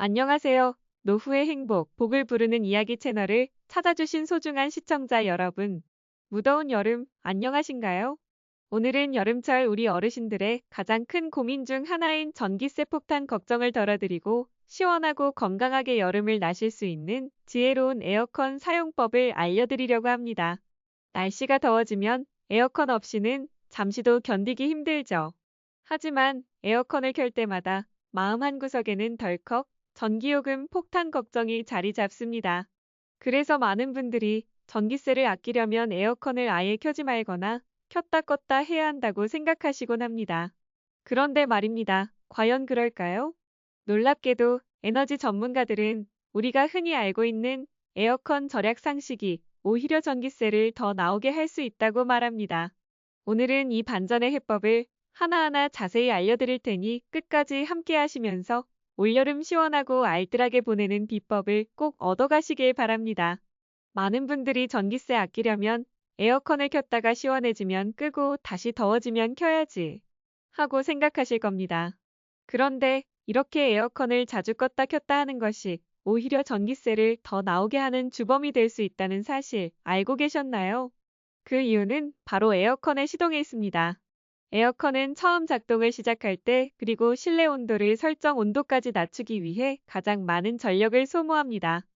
안녕하세요. 노후의 행복, 복을 부르는 이야기 채널을 찾아주신 소중한 시청자 여러분. 무더운 여름, 안녕하신가요? 오늘은 여름철 우리 어르신들의 가장 큰 고민 중 하나인 전기세 폭탄 걱정을 덜어드리고 시원하고 건강하게 여름을 나실 수 있는 지혜로운 에어컨 사용법을 알려드리려고 합니다. 날씨가 더워지면 에어컨 없이는 잠시도 견디기 힘들죠. 하지만 에어컨을 켤 때마다 마음 한구석에는 덜컥 전기요금 폭탄 걱정이 자리 잡습니다. 그래서 많은 분들이 전기세를 아끼려면 에어컨을 아예 켜지 말거나 켰다 껐다 해야 한다고 생각하시곤 합니다. 그런데 말입니다. 과연 그럴까요? 놀랍게도 에너지 전문가들은 우리가 흔히 알고 있는 에어컨 절약 상식이 오히려 전기세를 더 나오게 할 수 있다고 말합니다. 오늘은 이 반전의 해법을 하나하나 자세히 알려드릴 테니 끝까지 함께 하시면서 올여름 시원하고 알뜰하게 보내는 비법을 꼭 얻어가시길 바랍니다. 많은 분들이 전기세 아끼려면 에어컨을 켰다가 시원해지면 끄고 다시 더워지면 켜야지 하고 생각하실 겁니다. 그런데 이렇게 에어컨을 자주 껐다 켰다 하는 것이 오히려 전기세를 더 나오게 하는 주범이 될 수 있다는 사실 알고 계셨나요? 그 이유는 바로 에어컨의 시동에 있습니다. 에어컨은 처음 작동을 시작할 때 그리고 실내 온도를 설정 온도까지 낮추기 위해 가장 많은 전력을 소모합니다.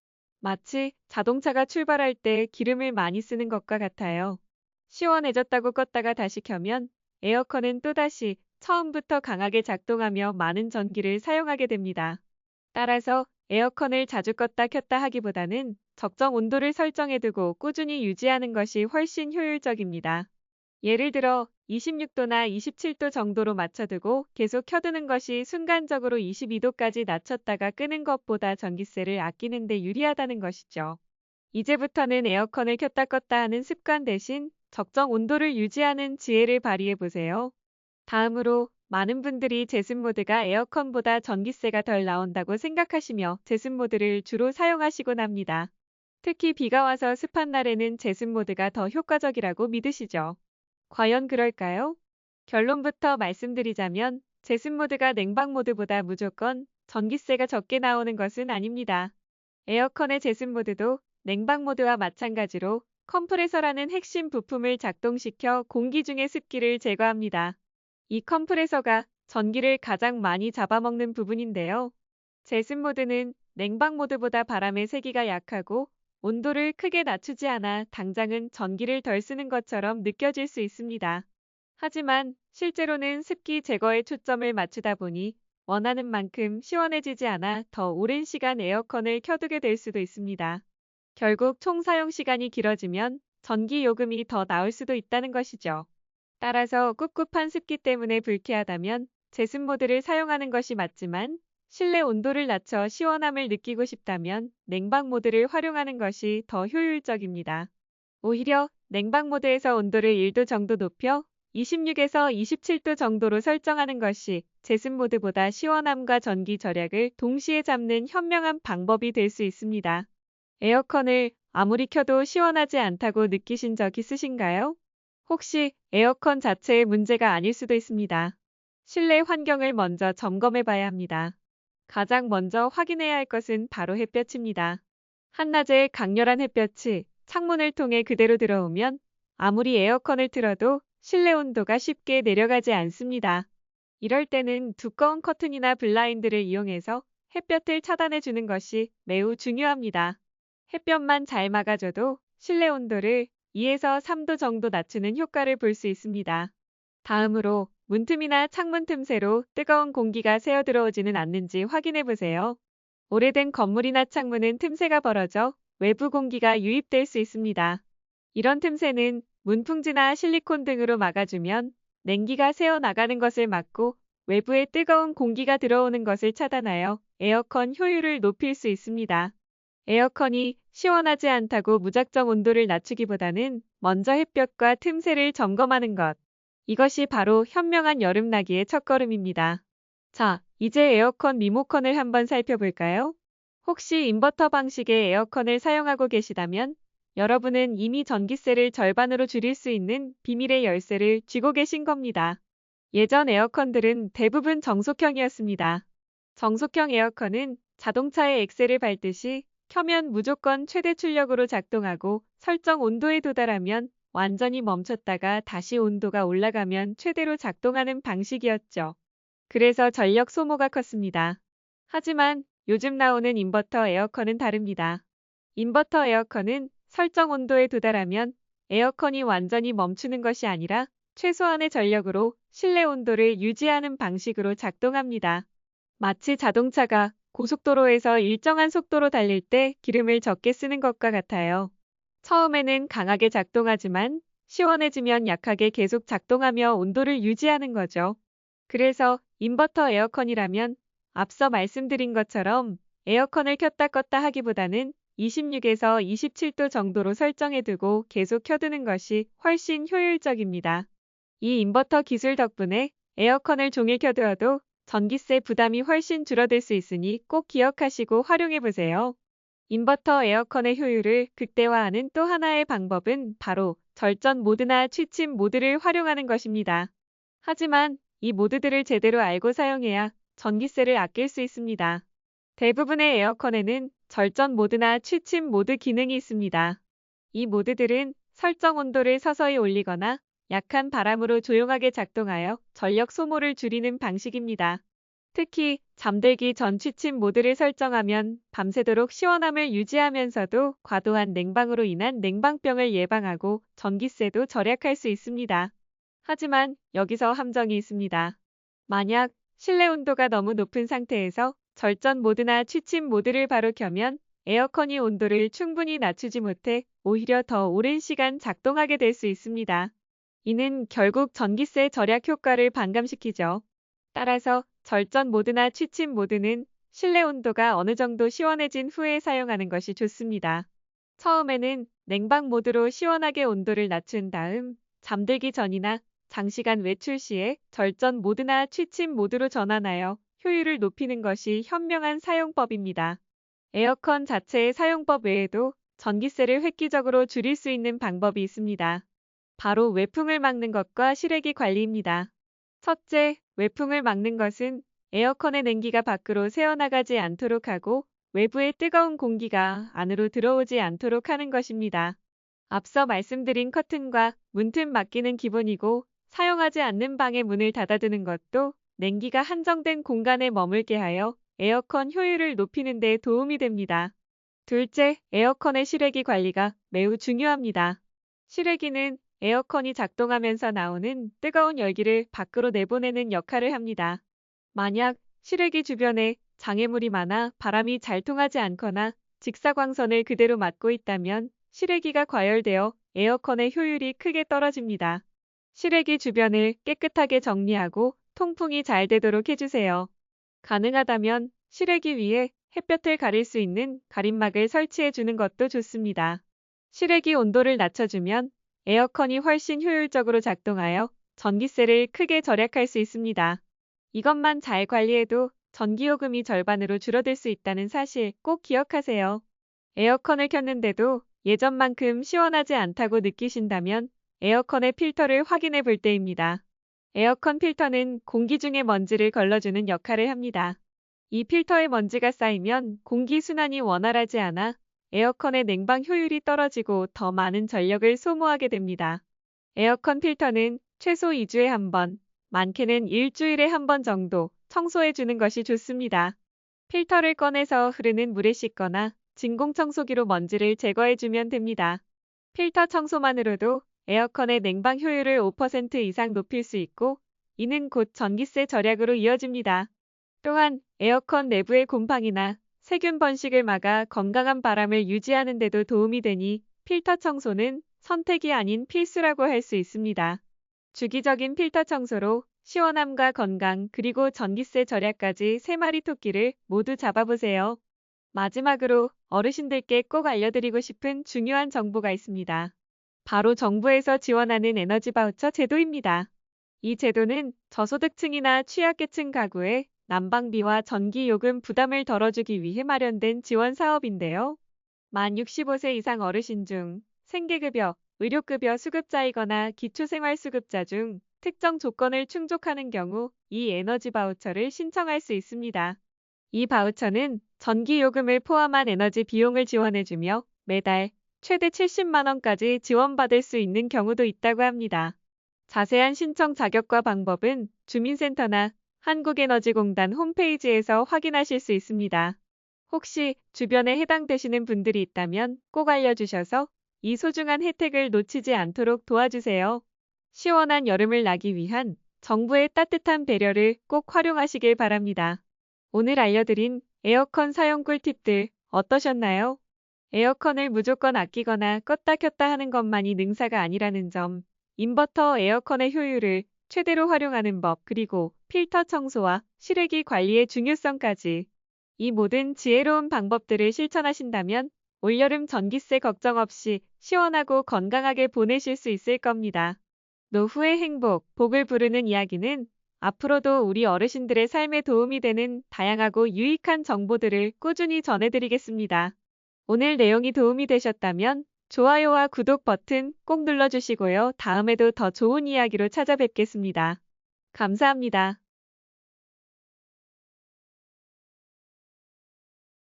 마치 자동차가 출발할 때 기름을 많이 쓰는 것과 같아요. 시원해졌다고 껐다가 다시 켜면 에어컨은 또다시 처음부터 강하게 작동하며 많은 전기를 사용하게 됩니다. 따라서 에어컨을 자주 껐다 켰다 하기보다는 적정 온도를 설정해두고 꾸준히 유지하는 것이 훨씬 효율적입니다. 예를 들어 26도나 27도 정도로 맞춰두고 계속 켜두는 것이 순간적으로 22도까지 낮췄다가 끄는 것보다 전기세를 아끼는 데 유리하다는 것이죠. 이제부터는 에어컨을 켰다 껐다 하는 습관 대신 적정 온도를 유지하는 지혜를 발휘해 보세요. 다음으로 많은 분들이 제습 모드가 에어컨보다 전기세가 덜 나온다고 생각하시며 제습 모드를 주로 사용하시곤 합니다. 특히 비가 와서 습한 날에는 제습 모드가 더 효과적이라고 믿으시죠. 과연 그럴까요? 결론부터 말씀드리자면 제습 모드가 냉방 모드보다 무조건 전기세가 적게 나오는 것은 아닙니다. 에어컨의 제습 모드도 냉방 모드와 마찬가지로 컴프레서라는 핵심 부품을 작동시켜 공기 중의 습기를 제거합니다. 이 컴프레서가 전기를 가장 많이 잡아먹는 부분인데요. 제습 모드는 냉방 모드보다 바람의 세기가 약하고 온도를 크게 낮추지 않아 당장은 전기를 덜 쓰는 것처럼 느껴질 수 있습니다. 하지만 실제로는 습기 제거에 초점을 맞추다 보니 원하는 만큼 시원해지지 않아 더 오랜 시간 에어컨을 켜두게 될 수도 있습니다. 결국 총 사용 시간이 길어지면 전기 요금이 더 나올 수도 있다는 것이죠. 따라서 꿉꿉한 습기 때문에 불쾌하다면 제습 모드를 사용하는 것이 맞지만 실내 온도를 낮춰 시원함을 느끼고 싶다면 냉방 모드를 활용하는 것이 더 효율적입니다. 오히려 냉방 모드에서 온도를 1도 정도 높여 26에서 27도 정도로 설정하는 것이 제습 모드보다 시원함과 전기 절약을 동시에 잡는 현명한 방법이 될 수 있습니다. 에어컨을 아무리 켜도 시원하지 않다고 느끼신 적 있으신가요? 혹시 에어컨 자체의 문제가 아닐 수도 있습니다. 실내 환경을 먼저 점검해 봐야 합니다. 가장 먼저 확인해야 할 것은 바로 햇볕입니다. 한낮에 강렬한 햇볕이 창문을 통해 그대로 들어오면 아무리 에어컨을 틀어도 실내 온도가 쉽게 내려가지 않습니다. 이럴 때는 두꺼운 커튼이나 블라인드를 이용해서 햇볕을 차단해 주는 것이 매우 중요합니다. 햇볕만 잘 막아줘도 실내 온도를 2에서 3도 정도 낮추는 효과를 볼 수 있습니다. 다음으로 문틈이나 창문 틈새로 뜨거운 공기가 새어 들어오지는 않는지 확인해 보세요. 오래된 건물이나 창문은 틈새가 벌어져 외부 공기가 유입될 수 있습니다. 이런 틈새는 문풍지나 실리콘 등으로 막아주면 냉기가 새어 나가는 것을 막고 외부에 뜨거운 공기가 들어오는 것을 차단하여 에어컨 효율을 높일 수 있습니다. 에어컨이 시원하지 않다고 무작정 온도를 낮추기보다는 먼저 햇볕과 틈새를 점검하는 것. 이것이 바로 현명한 여름나기의 첫걸음입니다. 자, 이제 에어컨 리모컨을 한번 살펴볼까요? 혹시 인버터 방식의 에어컨을 사용하고 계시다면 여러분은 이미 전기세를 절반으로 줄일 수 있는 비밀의 열쇠를 쥐고 계신 겁니다. 예전 에어컨들은 대부분 정속형이었습니다. 정속형 에어컨은 자동차의 엑셀을 밟듯이 켜면 무조건 최대 출력으로 작동하고 설정 온도에 도달하면 완전히 멈췄다가 다시 온도가 올라가면 최대로 작동하는 방식이었죠. 그래서 전력 소모가 컸습니다. 하지만 요즘 나오는 인버터 에어컨은 다릅니다. 인버터 에어컨은 설정 온도에 도달하면 에어컨이 완전히 멈추는 것이 아니라 최소한의 전력으로 실내 온도를 유지하는 방식으로 작동합니다. 마치 자동차가 고속도로에서 일정한 속도로 달릴 때 기름을 적게 쓰는 것과 같아요. 처음에는 강하게 작동하지만 시원해지면 약하게 계속 작동하며 온도를 유지하는 거죠. 그래서 인버터 에어컨이라면 앞서 말씀드린 것처럼 에어컨을 켰다 껐다 하기보다는 26에서 27도 정도로 설정해두고 계속 켜두는 것이 훨씬 효율적입니다. 이 인버터 기술 덕분에 에어컨을 종일 켜두어도 전기세 부담이 훨씬 줄어들 수 있으니 꼭 기억하시고 활용해보세요. 인버터 에어컨의 효율을 극대화하는 또 하나의 방법은 바로 절전 모드나 취침 모드를 활용하는 것입니다. 하지만 이 모드들을 제대로 알고 사용해야 전기세를 아낄 수 있습니다. 대부분의 에어컨에는 절전 모드나 취침 모드 기능이 있습니다. 이 모드들은 설정 온도를 서서히 올리거나 약한 바람으로 조용하게 작동하여 전력 소모를 줄이는 방식입니다. 특히 잠들기 전 취침 모드를 설정하면 밤새도록 시원함을 유지하면서도 과도한 냉방으로 인한 냉방병을 예방하고 전기세도 절약할 수 있습니다. 하지만 여기서 함정이 있습니다. 만약 실내 온도가 너무 높은 상태에서 절전 모드나 취침 모드를 바로 켜면 에어컨이 온도를 충분히 낮추지 못해 오히려 더 오랜 시간 작동하게 될 수 있습니다. 이는 결국 전기세 절약 효과를 반감시키죠. 따라서 절전 모드나 취침 모드는 실내 온도가 어느 정도 시원해진 후에 사용하는 것이 좋습니다. 처음에는 냉방 모드로 시원하게 온도를 낮춘 다음 잠들기 전이나 장시간 외출 시에 절전 모드나 취침 모드로 전환하여 효율을 높이는 것이 현명한 사용법입니다. 에어컨 자체의 사용법 외에도 전기세를 획기적으로 줄일 수 있는 방법이 있습니다. 바로 외풍을 막는 것과 실외기 관리입니다. 첫째, 외풍을 막는 것은 에어컨의 냉기가 밖으로 새어나가지 않도록 하고 외부의 뜨거운 공기가 안으로 들어오지 않도록 하는 것입니다. 앞서 말씀드린 커튼과 문틈 막기는 기본이고 사용하지 않는 방의 문을 닫아두는 것도 냉기가 한정된 공간에 머물게 하여 에어컨 효율을 높이는 데 도움이 됩니다. 둘째, 에어컨의 실외기 관리가 매우 중요합니다. 실외기는 에어컨이 작동하면서 나오는 뜨거운 열기를 밖으로 내보내는 역할을 합니다. 만약 실외기 주변에 장애물이 많아 바람이 잘 통하지 않거나 직사광선을 그대로 맞고 있다면 실외기가 과열되어 에어컨의 효율이 크게 떨어집니다. 실외기 주변을 깨끗하게 정리하고 통풍이 잘 되도록 해주세요. 가능하다면 실외기 위에 햇볕을 가릴 수 있는 가림막을 설치해 주는 것도 좋습니다. 실외기 온도를 낮춰주면 에어컨이 훨씬 효율적으로 작동하여 전기세를 크게 절약할 수 있습니다. 이것만 잘 관리해도 전기요금이 절반으로 줄어들 수 있다는 사실 꼭 기억하세요. 에어컨을 켰는데도 예전만큼 시원하지 않다고 느끼신다면 에어컨의 필터를 확인해 볼 때입니다. 에어컨 필터는 공기 중의 먼지를 걸러주는 역할을 합니다. 이 필터에 먼지가 쌓이면 공기 순환이 원활하지 않아 에어컨의 냉방 효율이 떨어지고 더 많은 전력을 소모하게 됩니다. 에어컨 필터는 최소 2주에 한 번, 많게는 일주일에 한 번 정도 청소해 주는 것이 좋습니다. 필터를 꺼내서 흐르는 물에 씻거나 진공청소기로 먼지를 제거해 주면 됩니다. 필터 청소만으로도 에어컨의 냉방 효율을 5% 이상 높일 수 있고 이는 곧 전기세 절약으로 이어집니다. 또한 에어컨 내부의 곰팡이나 세균 번식을 막아 건강한 바람을 유지하는 데도 도움이 되니 필터 청소는 선택이 아닌 필수라고 할 수 있습니다. 주기적인 필터 청소로 시원함과 건강 그리고 전기세 절약까지 3마리 토끼를 모두 잡아보세요. 마지막으로 어르신들께 꼭 알려드리고 싶은 중요한 정보가 있습니다. 바로 정부에서 지원하는 에너지 바우처 제도입니다. 이 제도는 저소득층이나 취약계층 가구의 난방비와 전기요금 부담을 덜어주기 위해 마련된 지원 사업인데요. 만 65세 이상 어르신 중 생계급여, 의료급여 수급자이거나 기초생활수급자 중 특정 조건을 충족하는 경우 이 에너지 바우처를 신청할 수 있습니다. 이 바우처는 전기요금을 포함한 에너지 비용을 지원해주며 매달 최대 70만 원까지 지원받을 수 있는 경우도 있다고 합니다. 자세한 신청 자격과 방법은 주민센터나 한국에너지공단 홈페이지에서 확인하실 수 있습니다. 혹시 주변에 해당되시는 분들이 있다면 꼭 알려주셔서 이 소중한 혜택을 놓치지 않도록 도와주세요. 시원한 여름을 나기 위한 정부의 따뜻한 배려를 꼭 활용하시길 바랍니다. 오늘 알려드린 에어컨 사용 꿀팁들 어떠셨나요? 에어컨을 무조건 아끼거나 껐다 켰다 하는 것만이 능사가 아니라는 점, 인버터 에어컨의 효율을 최대로 활용하는 법, 그리고 필터 청소와 실외기 관리의 중요성까지 이 모든 지혜로운 방법들을 실천하신다면 올여름 전기세 걱정 없이 시원하고 건강하게 보내실 수 있을 겁니다. 노후의 행복, 복을 부르는 이야기는 앞으로도 우리 어르신들의 삶에 도움이 되는 다양하고 유익한 정보들을 꾸준히 전해드리겠습니다. 오늘 내용이 도움이 되셨다면 좋아요와 구독 버튼 꼭 눌러주시고요. 다음에도 더 좋은 이야기로 찾아뵙겠습니다. 감사합니다.